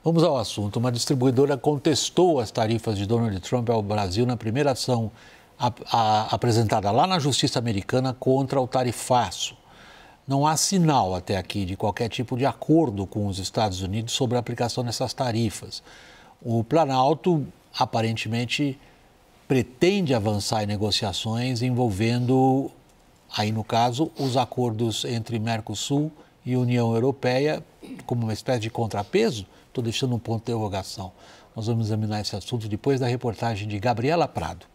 Vamos ao assunto. Uma distribuidora contestou as tarifas de Donald Trump ao Brasil na primeira ação apresentada lá na Justiça Americana contra o tarifaço. Não há sinal até aqui de qualquer tipo de acordo com os Estados Unidos sobre a aplicação dessas tarifas. O Planalto, aparentemente, pretende avançar em negociações envolvendo, aí no caso, os acordos entre Mercosul e União Europeia como uma espécie de contrapeso. Estou deixando um ponto de interrogação. Nós vamos examinar esse assunto depois da reportagem de Gabriela Prado.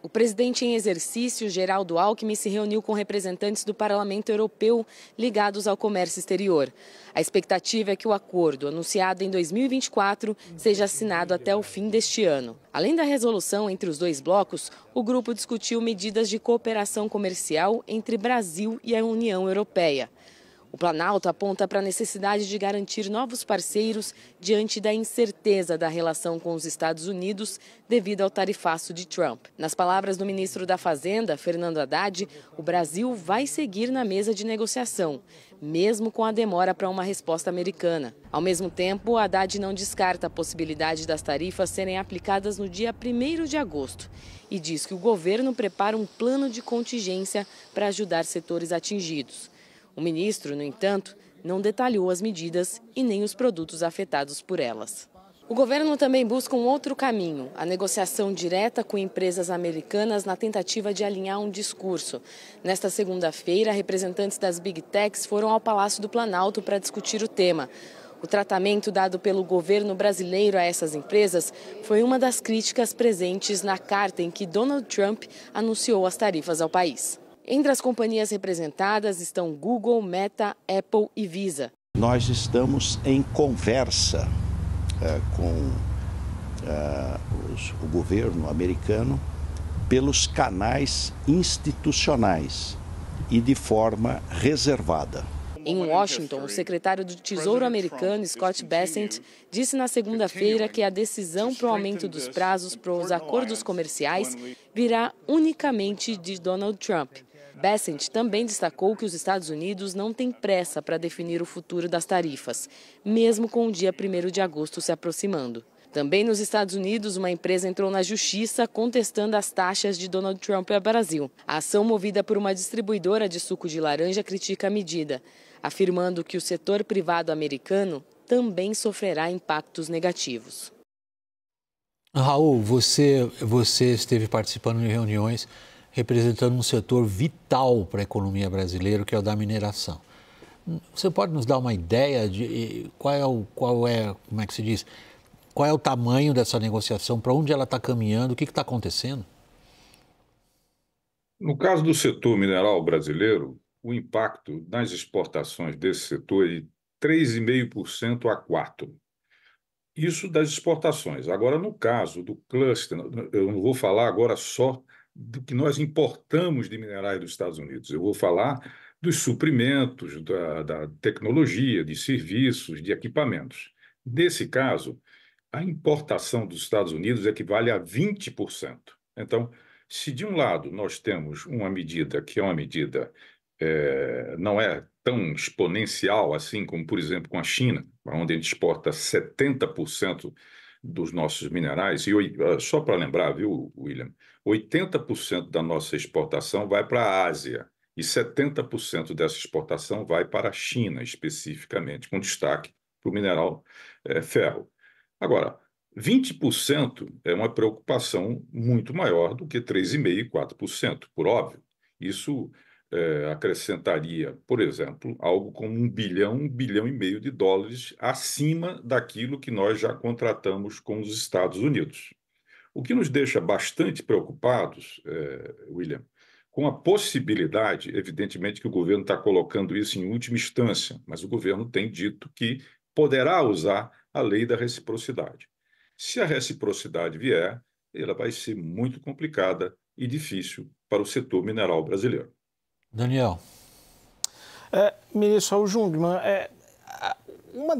O presidente em exercício, Geraldo Alckmin, se reuniu com representantes do Parlamento Europeu ligados ao comércio exterior. A expectativa é que o acordo, anunciado em 2024, seja assinado até o fim deste ano. Além da resolução entre os dois blocos, o grupo discutiu medidas de cooperação comercial entre Brasil e a União Europeia. O Planalto aponta para a necessidade de garantir novos parceiros diante da incerteza da relação com os Estados Unidos devido ao tarifaço de Trump. Nas palavras do ministro da Fazenda, Fernando Haddad, o Brasil vai seguir na mesa de negociação, mesmo com a demora para uma resposta americana. Ao mesmo tempo, Haddad não descarta a possibilidade das tarifas serem aplicadas no dia 1º de agosto e diz que o governo prepara um plano de contingência para ajudar setores atingidos. O ministro, no entanto, não detalhou as medidas e nem os produtos afetados por elas. O governo também busca um outro caminho, a negociação direta com empresas americanas na tentativa de alinhar um discurso. Nesta segunda-feira, representantes das Big Techs foram ao Palácio do Planalto para discutir o tema. O tratamento dado pelo governo brasileiro a essas empresas foi uma das críticas presentes na carta em que Donald Trump anunciou as tarifas ao país. Entre as companhias representadas estão Google, Meta, Apple e Visa. Nós estamos em conversa com o governo americano pelos canais institucionais e de forma reservada. Em Washington, o secretário do Tesouro americano, Scott Bessent, disse na segunda-feira que a decisão para o aumento dos prazos para os acordos comerciais virá unicamente de Donald Trump. Bessent também destacou que os Estados Unidos não têm pressa para definir o futuro das tarifas, mesmo com o dia 1º de agosto se aproximando. Também nos Estados Unidos, uma empresa entrou na justiça contestando as taxas de Donald Trump ao Brasil. A ação, movida por uma distribuidora de suco de laranja, critica a medida, afirmando que o setor privado americano também sofrerá impactos negativos. Raul, você esteve participando de reuniões representando um setor vital para a economia brasileira, que é o da mineração. Você pode nos dar uma ideia de qual é o tamanho dessa negociação, para onde ela está caminhando, o que está acontecendo? No caso do setor mineral brasileiro, o impacto nas exportações desse setor é de 3,5% a 4%. Isso das exportações. Agora, no caso do cluster, eu não vou falar agora só do que nós importamos de minerais dos Estados Unidos. Eu vou falar dos suprimentos, da tecnologia, de serviços, de equipamentos. Nesse caso, a importação dos Estados Unidos equivale a 20%. Então, se de um lado nós temos uma medida que é uma medida não é tão exponencial assim como, por exemplo, com a China, onde a gente exporta 70% dos nossos minerais, e só para lembrar, viu, William, 80% da nossa exportação vai para a Ásia e 70% dessa exportação vai para a China, especificamente, com destaque para o mineral ferro. Agora, 20% é uma preocupação muito maior do que 3,5% e 4%, por óbvio. Isso acrescentaria, por exemplo, algo como 1 bilhão e meio de dólares acima daquilo que nós já contratamos com os Estados Unidos. O que nos deixa bastante preocupados, William, com a possibilidade, evidentemente que o governo está colocando isso em última instância, mas o governo tem dito que poderá usar a lei da reciprocidade. Se a reciprocidade vier, ela vai ser muito complicada e difícil para o setor mineral brasileiro. Daniel. Ministro Raul Jungmann, uma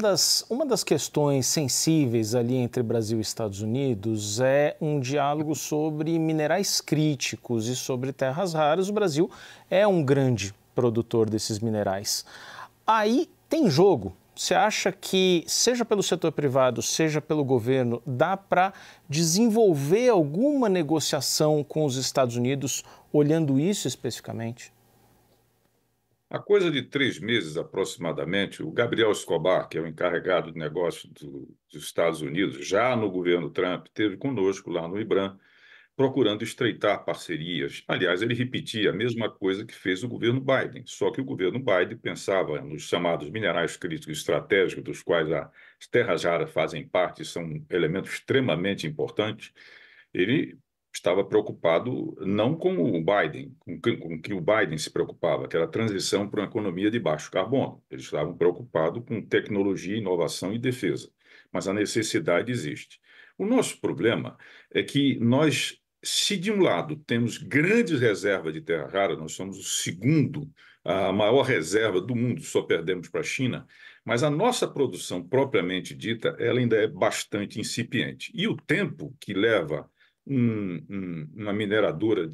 das questões sensíveis ali entre Brasil e Estados Unidos é um diálogo sobre minerais críticos e sobre terras raras. O Brasil é um grande produtor desses minerais. Aí tem jogo Você acha que, seja pelo setor privado, seja pelo governo, dá para desenvolver alguma negociação com os Estados Unidos, olhando isso especificamente? Há coisa de 3 meses aproximadamente, o Gabriel Escobar, que é o encarregado de negócios dos Estados Unidos, já no governo Trump, esteve conosco lá no IBRAM, procurando estreitar parcerias. Aliás, ele repetia a mesma coisa que fez o governo Biden, só que o governo Biden pensava nos chamados minerais críticos estratégicos, dos quais as terras raras fazem parte, são elementos extremamente importantes. Ele estava preocupado não com o Biden, com que o Biden se preocupava, que era a transição para uma economia de baixo carbono. Eles estavam preocupados com tecnologia, inovação e defesa, mas a necessidade existe. O nosso problema é que nós, se de um lado temos grandes reservas de terra rara, nós somos o segundo, a maior reserva do mundo, só perdemos para a China, mas a nossa produção propriamente dita, ela ainda é bastante incipiente. E o tempo que leva uma mineradora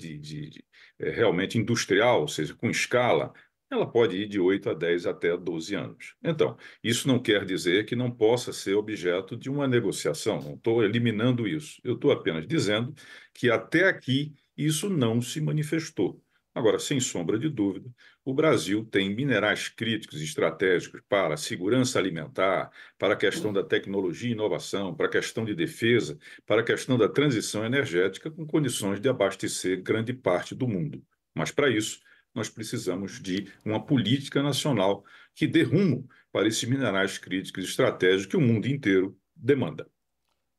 realmente industrial, ou seja, com escala, ela pode ir de 8 a 10 até 12 anos. Então, isso não quer dizer que não possa ser objeto de uma negociação, não estou eliminando isso. Eu estou apenas dizendo que até aqui isso não se manifestou. Agora, sem sombra de dúvida, o Brasil tem minerais críticos e estratégicos para a segurança alimentar, para a questão da tecnologia e inovação, para a questão de defesa, para a questão da transição energética, com condições de abastecer grande parte do mundo. Mas, para isso, nós precisamos de uma política nacional que dê rumo para esses minerais críticos e estratégicos que o mundo inteiro demanda.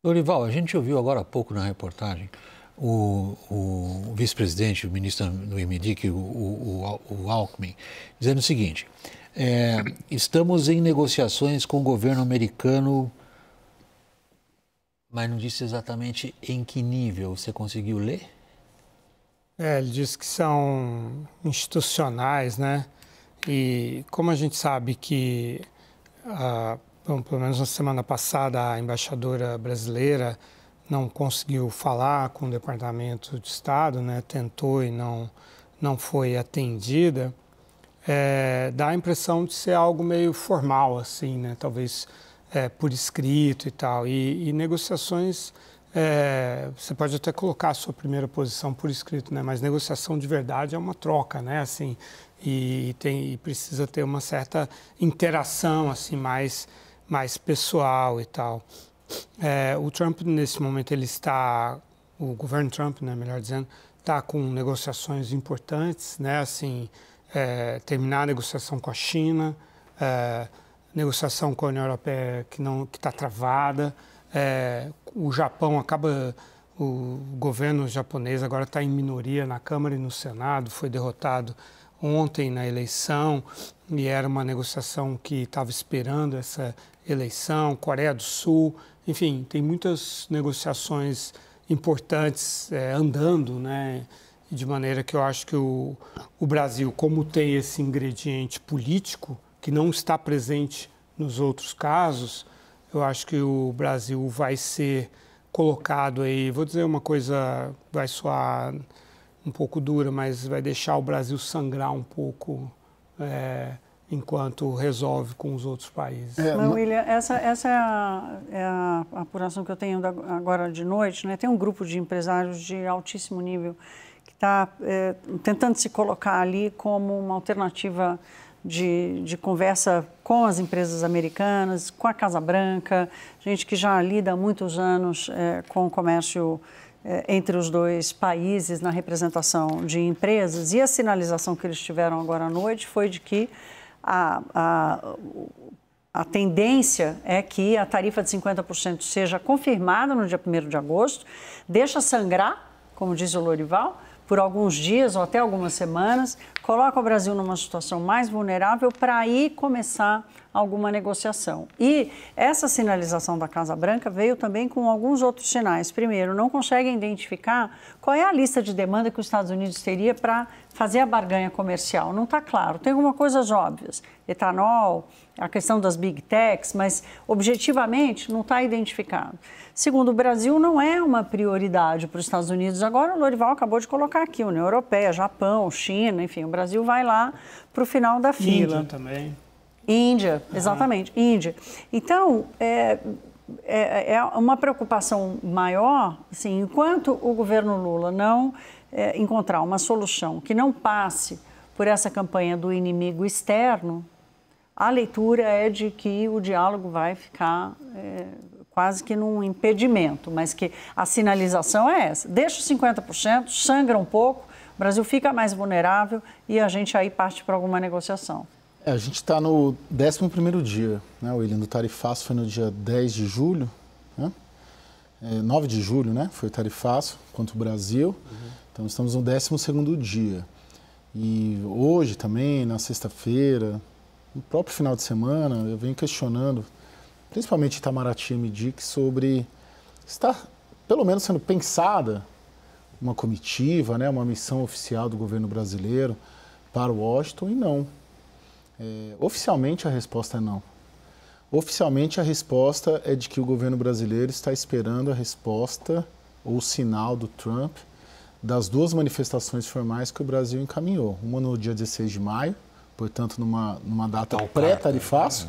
Lorival, a gente ouviu agora há pouco na reportagem o vice-presidente, o ministro do MDIC, o Alckmin, dizendo o seguinte: estamos em negociações com o governo americano, mas não disse exatamente em que nível. Você conseguiu ler? Ele disse que são institucionais, né? E como a gente sabe que, pelo menos na semana passada, a embaixadora brasileira não conseguiu falar com o Departamento de Estado, né? Tentou e não foi atendida, dá a impressão de ser algo meio formal, assim, né? Talvez por escrito e tal. E negociações, você pode até colocar a sua primeira posição por escrito, né? Mas negociação de verdade é uma troca, né? Assim, e precisa ter uma certa interação, assim, mais pessoal e tal. O Trump, nesse momento, o governo Trump, né, melhor dizendo, está com negociações importantes, né, assim, terminar a negociação com a China, negociação com a União Europeia que está travada, o Japão o governo japonês agora está em minoria na Câmara e no Senado, foi derrotado ontem na eleição e era uma negociação que estava esperando essa eleição, Coreia do Sul, enfim, tem muitas negociações importantes andando, né? De maneira que eu acho que o Brasil, como tem esse ingrediente político, que não está presente nos outros casos, eu acho que o Brasil vai ser colocado aí, vou dizer uma coisa, vai soar um pouco dura, mas vai deixar o Brasil sangrar um pouco enquanto resolve com os outros países. Mas, William, essa é a apuração que eu tenho agora de noite, né? Tem um grupo de empresários de altíssimo nível que está tentando se colocar ali como uma alternativa de conversa com as empresas americanas, com a Casa Branca, gente que já lida há muitos anos com o comércio entre os dois países na representação de empresas, e a sinalização que eles tiveram agora à noite foi de que a tendência é que a tarifa de 50% seja confirmada no dia 1º de agosto, deixa sangrar, como diz o Lorival, por alguns dias ou até algumas semanas, coloca o Brasil numa situação mais vulnerável para aí começar alguma negociação. E essa sinalização da Casa Branca veio também com alguns outros sinais. Primeiro, não conseguem identificar qual é a lista de demanda que os Estados Unidos teria para fazer a barganha comercial. Não está claro. Tem algumas coisas óbvias, etanol, a questão das big techs, mas objetivamente não está identificado. Segundo, o Brasil não é uma prioridade para os Estados Unidos. Agora o Lorival acabou de colocar aqui, União Europeia, Japão, China, enfim, o Brasil vai lá para o final da fila. Índia também. Índia, exatamente, Índia. Então, é uma preocupação maior, assim, enquanto o governo Lula não encontrar uma solução que não passe por essa campanha do inimigo externo, a leitura é de que o diálogo vai ficar quase que num impedimento, mas que a sinalização é essa. Deixa os 50%, sangra um pouco, o Brasil fica mais vulnerável e a gente aí parte para alguma negociação. A gente está no 11º dia, né? O William, do tarifaço foi no dia 10 de julho, né? 9 de julho, né? Foi o tarifaço contra o Brasil. Então estamos no 12º dia. E hoje também, na sexta-feira, no próprio final de semana, eu venho questionando, principalmente Itamaraty e MDIC, sobre estar, pelo menos, sendo pensada uma comitiva, né? Uma missão oficial do governo brasileiro para Washington, e não. Oficialmente a resposta é não. Oficialmente a resposta é de que o governo brasileiro está esperando a resposta ou o sinal do Trump das duas manifestações formais que o Brasil encaminhou. Uma no dia 16 de maio, portanto numa data pré-tarifaço,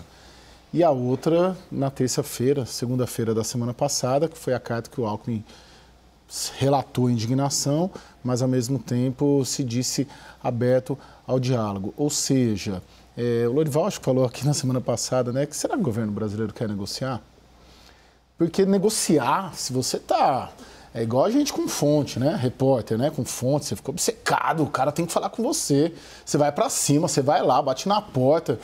e a outra na terça-feira, segunda-feira da semana passada, que foi a carta que o Alckmin relatou indignação, mas ao mesmo tempo se disse aberto ao diálogo. Ou seja, o Lorival acho que falou aqui na semana passada, né, que será que o governo brasileiro quer negociar? Porque negociar, se você está... É igual a gente com fonte, né? Repórter, né? Com fonte, você ficou obcecado, o cara tem que falar com você. Você vai pra cima, você vai lá, bate na porta,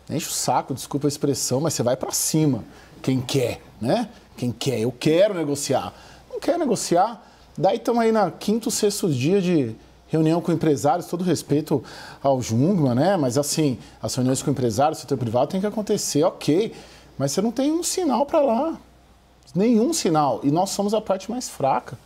enche o saco, desculpa a expressão, mas você vai pra cima. Quem quer, né? Quem quer, eu quero negociar. Não quer negociar? Daí estamos aí na 5º, 6º dia de reunião com empresários, todo respeito ao Jungmann, né? Mas assim, as reuniões com empresários, setor privado tem que acontecer, ok. Mas você não tem um sinal para lá. Nenhum sinal. E nós somos a parte mais fraca.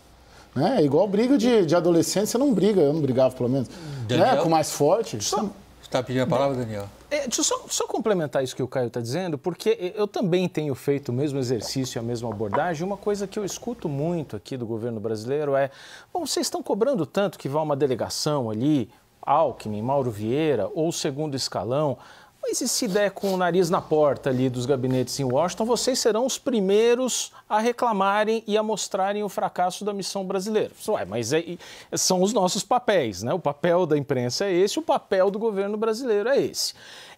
Né? É igual briga de adolescente, você não briga, eu não brigava pelo menos, né? Com o mais forte. Você está pedindo a palavra, Daniel? Deixa eu só complementar isso que o Caio está dizendo, porque eu também tenho feito o mesmo exercício, a mesma abordagem. Uma coisa que eu escuto muito aqui do governo brasileiro é: bom, vocês estão cobrando tanto que vá uma delegação ali, Alckmin, Mauro Vieira, ou segundo escalão, mas e se der com o nariz na porta ali dos gabinetes em Washington, vocês serão os primeiros a reclamarem e a mostrarem o fracasso da missão brasileira. Ué, mas são os nossos papéis, né? O papel da imprensa é esse, o papel do governo brasileiro é esse.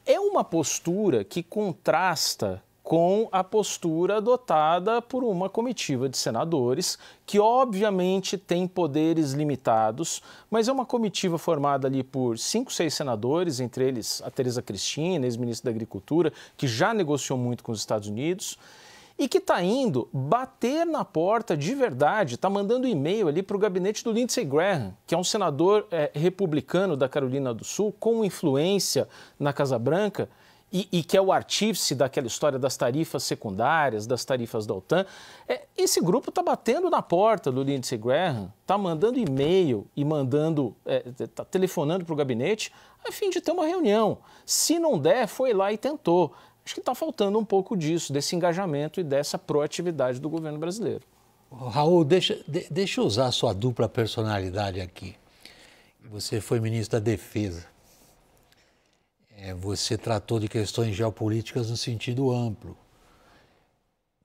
É uma postura que contrasta com a postura adotada por uma comitiva de senadores que obviamente tem poderes limitados, mas é uma comitiva formada ali por 5, 6 senadores, entre eles a Tereza Cristina, ex-ministra da Agricultura, que já negociou muito com os Estados Unidos, e que está indo bater na porta de verdade, está mandando e-mail ali para o gabinete do Lindsey Graham, que é um senador republicano da Carolina do Sul, com influência na Casa Branca, e que é o artífice daquela história das tarifas secundárias, das tarifas da OTAN. Esse grupo está batendo na porta do Lindsey Graham, está mandando e-mail e está telefonando para o gabinete a fim de ter uma reunião. Se não der, foi lá e tentou. Acho que está faltando um pouco disso, desse engajamento e dessa proatividade do governo brasileiro. Raul, deixa eu usar a sua dupla personalidade aqui. Você foi ministro da Defesa. Você tratou de questões geopolíticas no sentido amplo.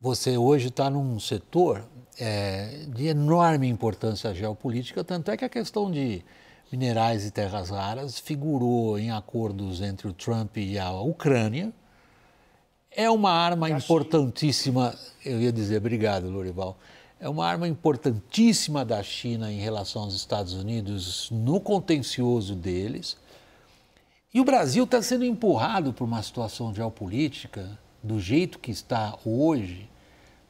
Você hoje está num setor de enorme importância geopolítica, tanto é que a questão de minerais e terras raras figurou em acordos entre o Trump e a Ucrânia. É uma arma importantíssima, eu ia dizer, obrigado, Lorival, é uma arma importantíssima da China em relação aos Estados Unidos no contencioso deles. E o Brasil está sendo empurrado por uma situação geopolítica do jeito que está hoje,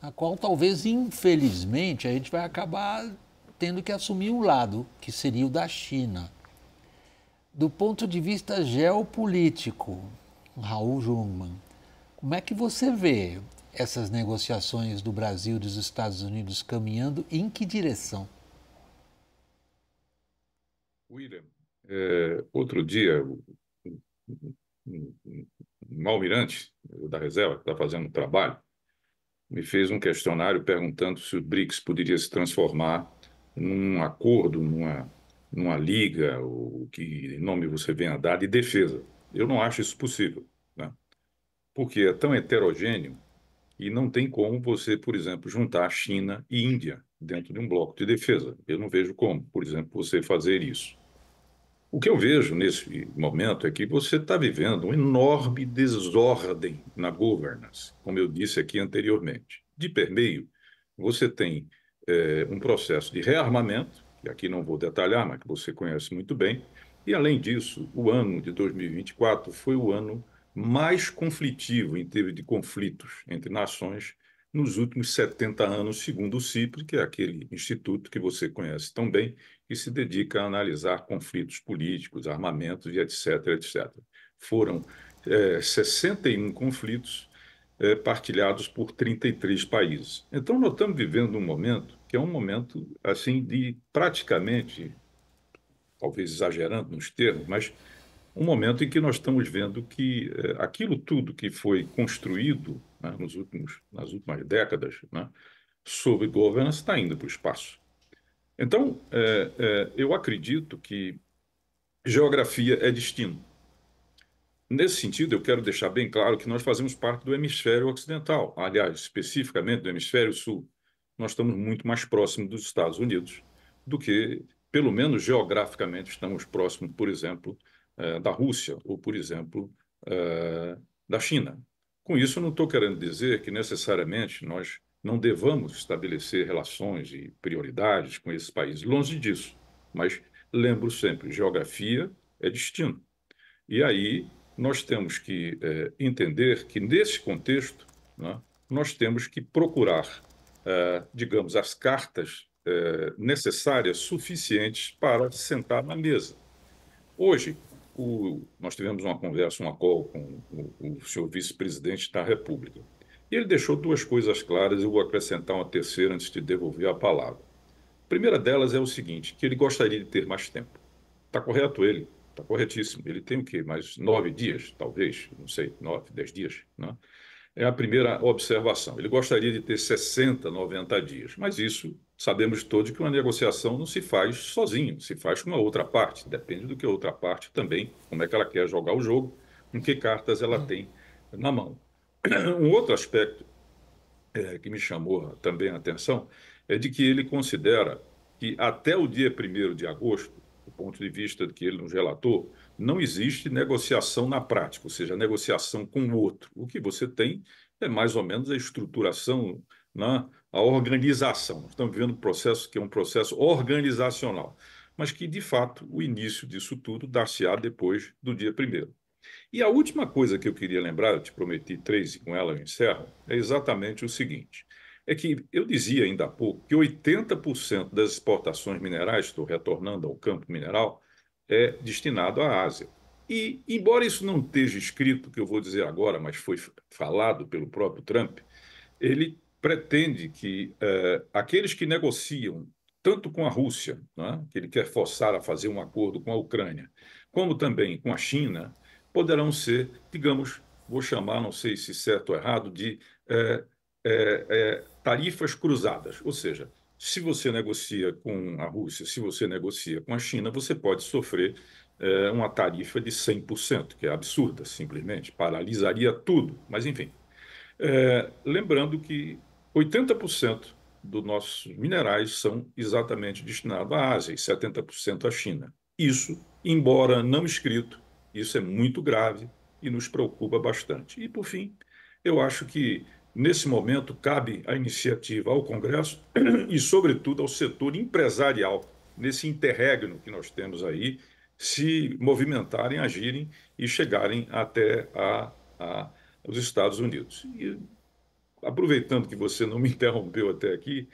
na qual talvez, infelizmente, a gente vai acabar tendo que assumir um lado, que seria o da China. Do ponto de vista geopolítico, Raul Jungmann, como é que você vê essas negociações do Brasil e dos Estados Unidos caminhando em que direção? William, outro dia, um almirante da reserva, que está fazendo um trabalho, me fez um questionário perguntando se o BRICS poderia se transformar num acordo, numa liga, ou que nome você venha dar, de defesa. Eu não acho isso possível, né? porque é tão heterogêneo e não tem como você, por exemplo, juntar China e Índia dentro de um bloco de defesa. Eu não vejo como, por exemplo, você fazer isso. O que eu vejo nesse momento é que você está vivendo uma enorme desordem na governance, como eu disse aqui anteriormente. De permeio, você tem um processo de rearmamento, que aqui não vou detalhar, mas que você conhece muito bem, e, além disso, o ano de 2024 foi o ano mais conflitivo em termos de conflitos entre nações nos últimos 70 anos, segundo o CIPRE, que é aquele instituto que você conhece tão bem, que se dedica a analisar conflitos políticos, armamentos e etc, etc. Foram 61 conflitos partilhados por 33 países. Então, nós estamos vivendo um momento que é um momento assim de praticamente, talvez exagerando nos termos, mas um momento em que nós estamos vendo que aquilo tudo que foi construído, né, nas últimas décadas, né, sob governance, está indo para o espaço. Então, eu acredito que geografia é destino. Nesse sentido, eu quero deixar bem claro que nós fazemos parte do hemisfério ocidental, aliás, especificamente do hemisfério sul. Nós estamos muito mais próximos dos Estados Unidos do que, pelo menos geograficamente, estamos próximos, por exemplo, da Rússia ou, por exemplo, da China. Com isso, eu não estou querendo dizer que necessariamente nós não devamos estabelecer relações e prioridades com esses países, longe disso. Mas lembro sempre, geografia é destino. E aí nós temos que entender que, nesse contexto, né, nós temos que procurar, digamos, as cartas necessárias, suficientes para sentar na mesa. Hoje, nós tivemos uma conversa, uma call com o senhor vice-presidente da República. E ele deixou duas coisas claras, eu vou acrescentar uma terceira antes de devolver a palavra. A primeira delas é o seguinte, que ele gostaria de ter mais tempo. Está correto ele? Está corretíssimo. Ele tem o quê? Mais 9 dias, talvez, não sei, 9, 10 dias, né? É a primeira observação. Ele gostaria de ter 60, 90 dias, mas isso sabemos todos que uma negociação não se faz sozinho, se faz com a outra parte. Depende do que a outra parte também, como é que ela quer jogar o jogo, com que cartas ela tem na mão. Um outro aspecto que me chamou também a atenção é de que ele considera que até o dia 1º de agosto, do ponto de vista de que ele nos relatou, não existe negociação na prática, ou seja, negociação com o outro. O que você tem é mais ou menos a estruturação, né, a organização. Estamos vivendo um processo que é um processo organizacional, mas que, de fato, o início disso tudo dar-se-á depois do dia 1º. E a última coisa que eu queria lembrar, eu te prometi 3 e com ela eu encerro, é exatamente o seguinte. É que eu dizia ainda há pouco que 80% das exportações minerais, estou retornando ao campo mineral, é destinado à Ásia. E, embora isso não esteja escrito, que eu vou dizer agora, mas foi falado pelo próprio Trump, ele pretende que aqueles que negociam tanto com a Rússia, né, que ele quer forçar a fazer um acordo com a Ucrânia, como também com a China, poderão ser, digamos, vou chamar, não sei se certo ou errado, de tarifas cruzadas. Ou seja, se você negocia com a Rússia, se você negocia com a China, você pode sofrer uma tarifa de 100%, que é absurda, simplesmente, paralisaria tudo. Mas, enfim, lembrando que 80% dos nossos minerais são exatamente destinados à Ásia e 70% à China. Isso, embora não escrito, isso é muito grave e nos preocupa bastante. E, por fim, eu acho que, nesse momento, cabe a iniciativa ao Congresso e, sobretudo, ao setor empresarial, nesse interregno que nós temos aí, se movimentarem, agirem e chegarem até os Estados Unidos. E, aproveitando que você não me interrompeu até aqui,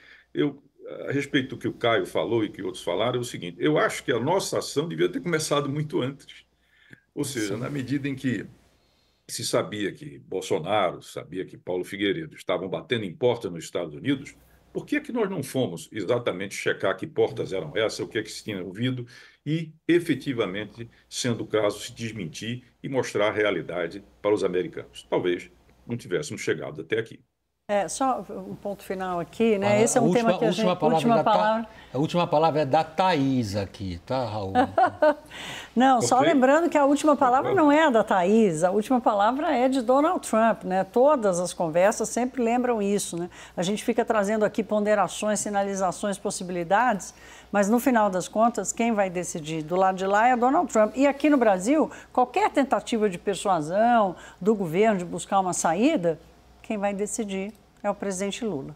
a respeito do que o Caio falou e que outros falaram, é o seguinte, eu acho que a nossa ação devia ter começado muito antes. Ou seja, na medida em que se sabia que Bolsonaro, sabia que Paulo Figueiredo estavam batendo em portas nos Estados Unidos, por que é que nós não fomos exatamente checar que portas eram essas, o que é que se tinha ouvido e, efetivamente, sendo o caso, se desmentir e mostrar a realidade para os americanos? Talvez não tivéssemos chegado até aqui. Só um ponto final aqui, né? Esse é um tema que a gente... A última palavra é da Thaís aqui, tá, Raul? Não, só lembrando que a última palavra não é a da Thaís, a última palavra é de Donald Trump, né? Todas as conversas sempre lembram isso, né? A gente fica trazendo aqui ponderações, sinalizações, possibilidades, mas no final das contas, quem vai decidir do lado de lá é Donald Trump. E aqui no Brasil, qualquer tentativa de persuasão do governo de buscar uma saída, quem vai decidir é o presidente Lula.